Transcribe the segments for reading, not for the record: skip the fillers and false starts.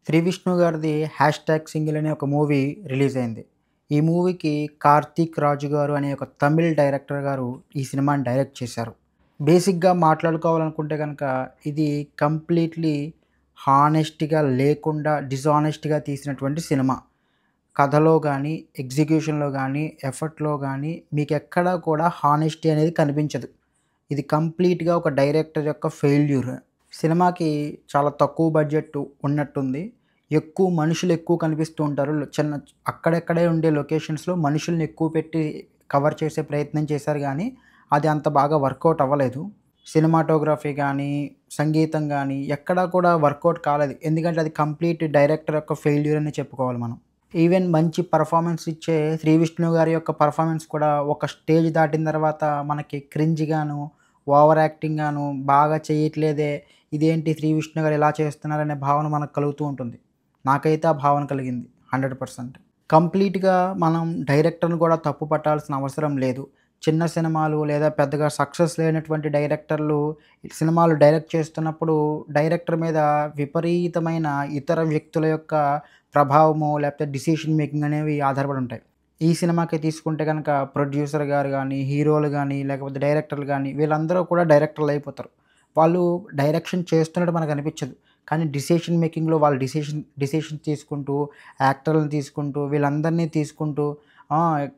శ్రీ విష్ణు గారిది 'hashtag single' అనే ఒక మూవీ రిలీజ్ అయింది. ఈ మూవీకి 'కార్తీక్ రాజు' గారు అనే ఒక తమిళ్ డైరెక్టర్ గారు ఈ సినిమాని డైరెక్ట్ చేశారు. బేసిక్‌గా మాట్లాడుకోవాలనుకుంటే గనక ఇది కంప్లీట్‌లీ హానెస్ట్‌గా లేకుండా డిజానెస్ట్‌గా తీసినటువంటి సినిమా. కథలో గానీ, ఎగ్జిక్యూషన్‌లో గానీ, ఎఫర్ట్‌లో గానీ మీకెక్కడా కూడా హానెస్టీ అనేది కనిపించదు. ఇది కంప్లీట్‌గా ఒక డైరెక్టర్ యొక్క ఫెయిల్యూర్. సినిమాకి చాలా తక్కువ బడ్జెట్ ఉన్నట్టుంది. మనుషులు ఎక్కువ కనిపిస్తూ ఉంటారు. అక్కడక్కడే ఉండే లొకేషన్స్‌లో మనుషుల్ని ఎక్కువ పెట్టి కవర్ చేసే ప్రయత్నం చేశారు గానీ, అది అంత బాగా వర్కౌట్ అవ్వలేదు. సినిమాటోగ్రఫీ గానీ, సంగీతం గానీ ఎక్కడా కూడా వర్కౌట్ కాలేదు. ఎందుకంటే అది కంప్లీట్ డైరెక్టర్ యొక్క ఫెయిల్యూర్ అనే చెప్పుకోవాలి మనం. ఈవెన్ మంచి పెర్ఫార్మన్స్ ఇచ్చే 'శ్రీ విష్ణు' గారి యొక్క పెర్ఫార్మన్స్ కూడా ఒక స్టేజ్ దాటిన తర్వాత మనకి క్రింజ్‌గాను, ఓవర్ యాక్టింగ్‌గాను బాగా చేయట్లేదే, ఇదేంటి 'శ్రీ విష్ణు' గారు ఇలా చేస్తున్నారనే భావన మనకు కలుగుతూ ఉంటుంది. నాకైతే ఆ భావన కలిగింది 100%. కంప్లీట్‌గా మనం డైరెక్టర్‌ని కూడా తప్పు పట్టాల్సిన అవసరం లేదు. చిన్న సినిమాలు లేదా పెద్దగా సక్సెస్ లేనటువంటి డైరెక్టర్లు సినిమాలు డైరెక్ట్ చేస్తున్నప్పుడు డైరెక్టర్ మీద విపరీతమైన ఇతర వ్యక్తుల యొక్క ప్రభావమో లేకపోతే డెసిషన్ మేకింగ్ అనేవి ఆధారపడి ఉంటాయి. ఈ సినిమాకి తీసుకుంటే గనక ప్రొడ్యూసర్ గారు గానీ, హీరోలు గానీ, లేకపోతే డైరెక్టర్లు గానీ వీళ్ళందరూ కూడా డైరెక్టర్లు అయిపోతారు. వాళ్ళు డైరెక్షన్ చేస్తున్నట్టు మనకనిపించదు. కానీ డెసిషన్ మేకింగ్‌లో వాళ్ళు డెసిషన్ తీసుకుంటూ, యాక్టర్‌లని తీసుకుంటూ, వీళ్ళందరినీ తీసుకుంటూ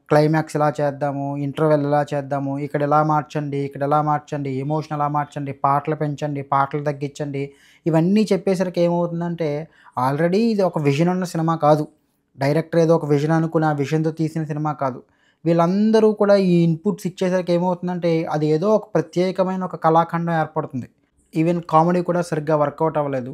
క్లైమాక్స్ ఇలా చేద్దాము, ఇంటర్వెల్ ఇలా చేద్దాము, ఇక్కడ ఇలా మార్చండి, ఇక్కడ ఇలా మార్చండి, ఎమోషన్ అలా మార్చండి, పాటలు పెంచండి, పాటలు తగ్గించండి. ఇవన్నీ చెప్పేసరికి ఏమవుతుందంటే ఆల్రెడీ ఇది ఒక విజన్ ఉన్న సినిమా కాదు. డైరెక్టర్ ఏదో ఒక విజన్ అనుకుని ఆ విజన్‌తో తీసిన సినిమా కాదు. వీళ్ళందరూ కూడా ఈ ఇన్‌పుట్స్ ఇచ్చేసరికి ఏమవుతుందంటే అది ఏదో ఒక ప్రత్యేకమైన ఒక కళాఖండం ఏర్పడుతుంది. ఈవెన్ కామెడీ కూడా సరిగ్గా వర్కౌట్ అవ్వలేదు.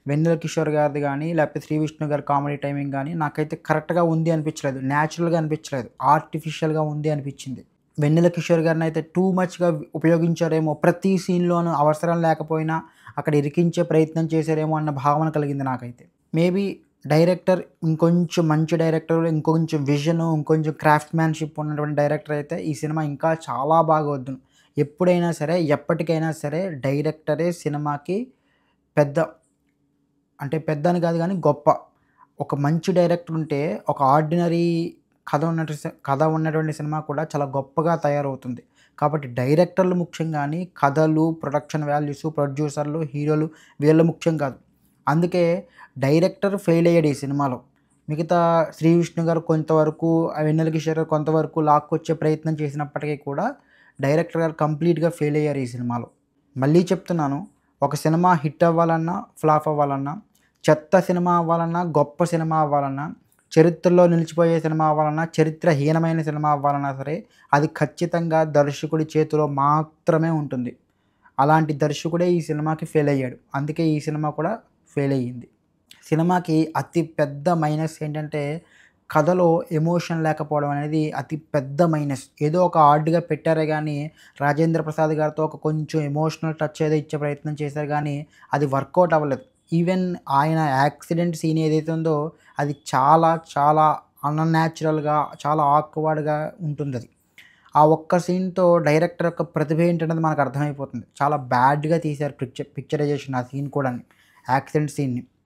'వెన్నెల కిషోర్' గారిది గానీ, లేకపోతే 'శ్రీ విష్ణు' గారి కామెడీ టైమింగ్ గానీ నాకైతే కరెక్ట్‌గా ఉంది అనిపించలేదు. న్యాచురల్‌గా అనిపించలేదు. ఆర్టిఫిషియల్‌గా ఉంది అనిపించింది. 'వెన్నెల కిషోర్' గారినైతే టూ మచ్‌గా ఉపయోగించారేమో, ప్రతి సీన్‌లోనూ అవసరం లేకపోయినా అక్కడ ఇరికించే ప్రయత్నం చేశారేమో అన్న భావన కలిగింది నాకైతే. మేబీ డైరెక్టర్ ఇంకొంచెం మంచి డైరెక్టర్, ఇంకొంచెం విజను, ఇంకొంచెం క్రాఫ్ట్‌మ్యాన్‌షిప్ ఉన్నటువంటి డైరెక్టర్ అయితే ఈ సినిమా ఇంకా చాలా బాగా వద్దును. ఎప్పుడైనా సరే, ఎప్పటికైనా సరే డైరెక్టరే సినిమాకి పెద్ద పెద్ద అని కాదు గానీ గొప్ప. ఒక మంచి డైరెక్టర్ ఉంటే ఒక ఆర్డినరీ కథ ఉన్నటువంటి సినిమా కూడా చాలా గొప్పగా తయారవుతుంది. కాబట్టి డైరెక్టర్లు ముఖ్యం గానీ కథలు, ప్రొడక్షన్ వాల్యూసు, ప్రొడ్యూసర్లు, హీరోలు వీళ్ళు ముఖ్యం కాదు. అందుకే డైరెక్టర్ ఫెయిల్ అయ్యాడు ఈ సినిమాలో. మిగతా 'శ్రీ విష్ణు' గారు కొంతవరకు, 'వెన్నెల కిషోర్' గారు కొంతవరకు లాక్కొచ్చే ప్రయత్నం చేసినప్పటికీ కూడా డైరెక్టర్ గారు కంప్లీట్‌గా ఫెయిల్ అయ్యారు ఈ సినిమాలో. మళ్ళీ చెప్తున్నాను, ఒక సినిమా హిట్ అవ్వాలన్నా, ఫ్లాప్ అవ్వాలన్నా, చెత్త సినిమా అవ్వాలన్నా, గొప్ప సినిమా అవ్వాలన్నా, చరిత్రలో నిలిచిపోయే సినిమా అవ్వాలన్నా, చరిత్రహీనమైన సినిమా అవ్వాలన్నా సరే, అది ఖచ్చితంగా దర్శకుడి చేతిలో మాత్రమే ఉంటుంది. అలాంటి దర్శకుడే ఈ సినిమాకి ఫెయిల్ అయ్యాడు. అందుకే ఈ సినిమా కూడా ఫెయిల్ అయ్యింది. సినిమాకి అతి పెద్ద మైనస్ ఏంటంటే, కథలో ఎమోషన్ లేకపోవడం అనేది అతి పెద్ద మైనస్. ఏదో ఒక ఆడ్‌గా పెట్టారే గానీ, రాజేంద్ర ప్రసాద్ గారితో ఒక కొంచెం ఎమోషనల్ టచ్ ఏదో ఇచ్చే ప్రయత్నం చేశారు గానీ, అది వర్కౌట్ అవ్వలేదు. ఈవెన్ ఆయన యాక్సిడెంట్ సీన్ ఏదైతే ఉందో, అది చాలా చాలా అన్‌న్యాచురల్‌గా, చాలా ఆక్వర్డ్‌గా ఉంటుందది. ఆ ఒక్క సీన్‌తో డైరెక్టర్ యొక్క ప్రతిభ ఏంటన్నది మనకు అర్థమైపోతుంది. చాలా బ్యాడ్‌గా తీశారు పిక్చరైజేషన్ ఆ సీన్ కూడాని. యాక్సిడెంట్ సీన్‌ని.